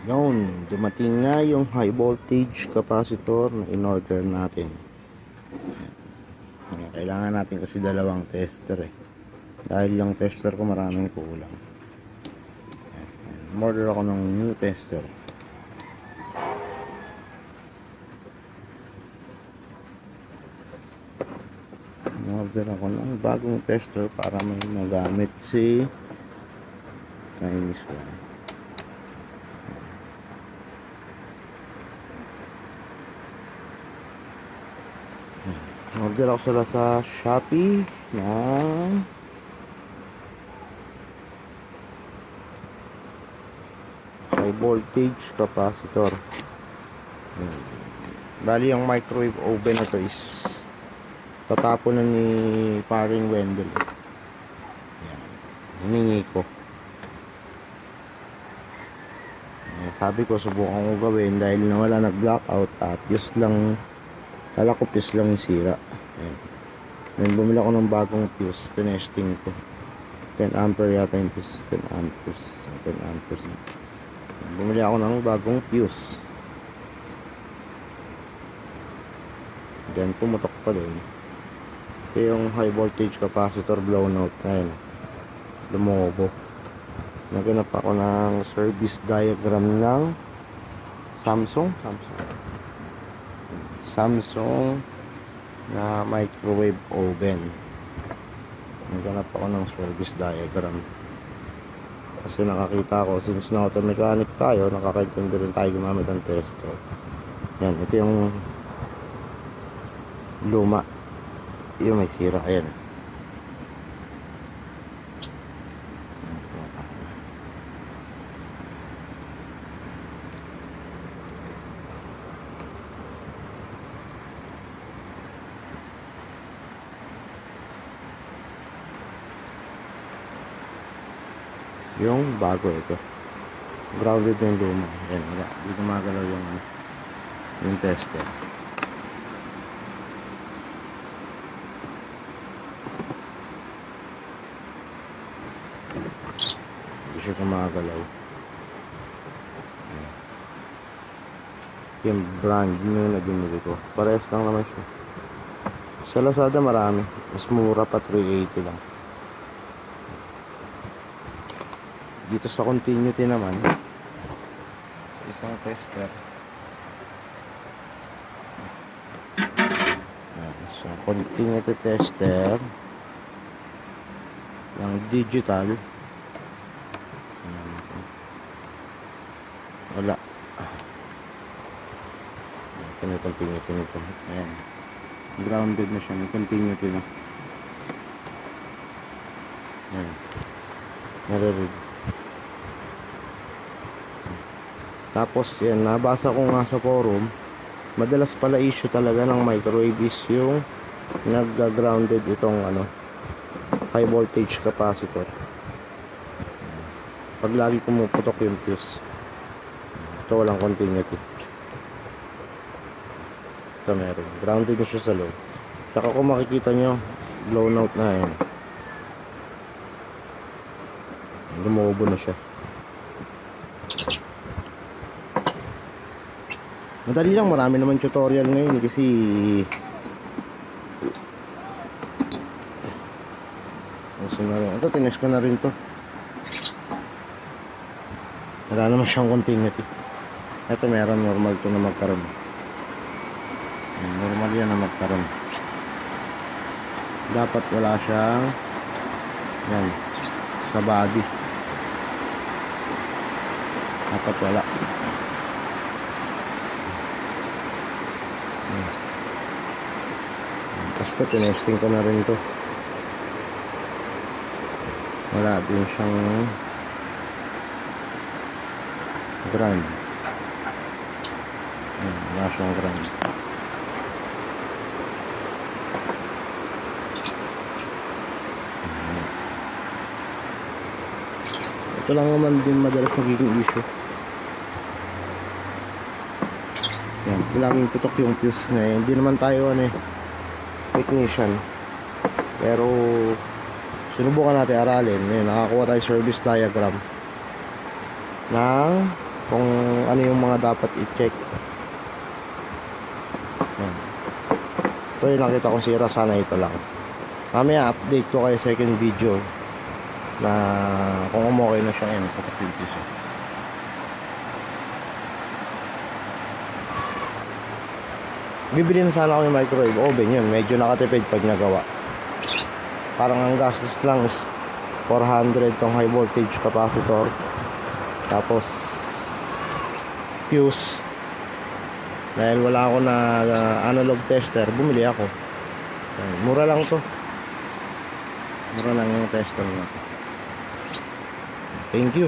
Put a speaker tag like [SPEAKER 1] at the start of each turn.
[SPEAKER 1] Yun, dumating nga yung high voltage capacitor na in-order natin. Kailangan natin kasi dalawang tester dahil yung tester ko maraming kulang. Order ako ng new tester. Order ako ng bagong tester para may magamit si Chinese one. Order ako sila sa Shopee ng high voltage capacitor. Bali yung microwave oven na to is tatapon na ni paring Wendell. Hiningi ko. Sabi ko subukan ko gawin dahil nawala nag-blackout at just lang kala ko fuse lang yung sira. Then bumili ako ng bagong fuse, tinesting ko 10 ampere yata yung fuse, 10 amperes. Bumili ako ng bagong fuse, then pumutok pa din. Ito yung high voltage capacitor blown out na yun, lumobo. Naganap ako ng service diagram ng Samsung na microwave oven. Naghanap ako ng service diagram kasi nakakita ko, since na auto mechanic tayo, nakakaintindi rin tayo gumamit ng tester. Yan, ito yung luma, yung may sira. Ayan, yung bago ito, grounded yung luma. Ayan, hindi gumagalaw yung tester. Hindi siya gumagalaw. Yung brand new na binili ko, parehas lang naman siya. Sa Lazada marami, mas mura pa, 380 lang. Dito sa continuity naman, isang tester. So continuity tester ng digital, wala. Ito na yung continuity nito. Ayan, grounded na siya, may continuity na. Ayan, nare-read. Tapos yan, nabasa ko nga sa forum, madalas pala issue talaga ng microwave is yung nag-grounded itong high voltage capacitor. Pag lagi pumuputok yung fuse, ito walang continuity. Ito meron, grounded na siya sa low. Saka kung makikita nyo, blown out na yan, lumobo na siya. Madali lang, marami naman tutorial ngayon kasi ito, tinest ko na rin to. Wala naman siyang continuity. Ito meron, normal to na magkaroon. Normal yan na magkaroon. Dapat wala siyang yan sa body. Dapat wala. Basta tinesting ko na rin to, wala din siyang ground. Wala siyang ground. Ito lang naman din madalas nagiging issue. Yan, laging putok yung fuse na yun. Hindi naman tayo technician, pero sinubukan natin aralin. Ngayon, nakakuha tayo service diagram ng kung ano yung mga dapat i-check. Yan. Ito yung nakita kong sira, sana ito lang. Mamaya update ko kayo second video na kung okay na siya. Yan, kapatid siya. Bibili na sana ako yung microwave oven, yun medyo nakatipid pag nagawa. Parang ang gastos lang is 400 tong high voltage capacitor, tapos fuse. Dahil wala ako na analog tester, bumili ako. Mura lang to, mura lang yung tester na. Thank you.